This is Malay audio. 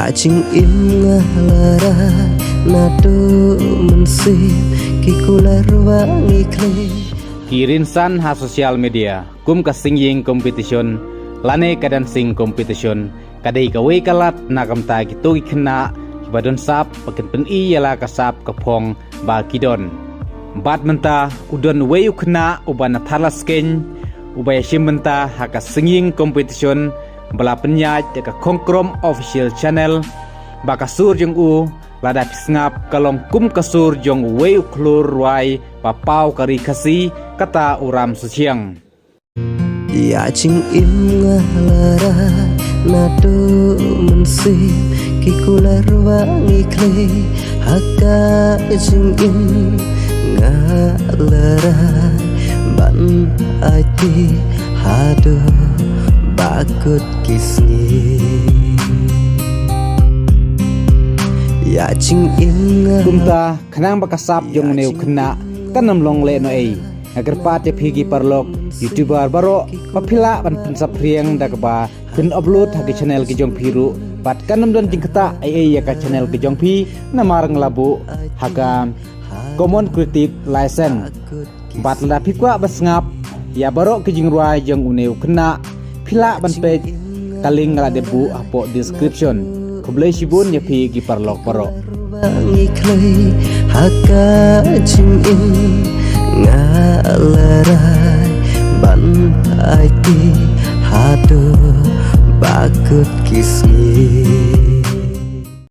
Ya ching im ngalara nado mensip kikular wangi kle Kirinsan ha sosial media kum ka singing competition lane kadan sing competition kadai kawe kalat nakam ta gitu ikna kibadon sap pakin pen I yala kasap kapong ba kidon bat menta udon we ukna ubana thalasken ubaya shimenta haka singing competition bala penyaj ka kongkrom official channel bakasur jong u lada pisngap kalong kum kasur jong we uklur wai papau kari kasi kata uram suciang Ya ching im ngalara nado mensip kikular wangi kle haka ching im ngalara ban ati hado bakut kisni Ya ching im kumta khanang bakasap jong neu khna kanam long le no ei agar pat phigi parlok youtuber baro papila ban pensap riang dakba tin upload hagi channel ki jong phiru pat kanam don jingkata ai ya ka channel ki jong phi namar nglabu haga common creative license bat la phikwa basngap ya baro ki jingruai jong uneu khna phila ban page kaling ngala debu apo description kublai shibun ya phigi parlok baro wangi kle haka ching im ngalarai ban ati hado bakut kisni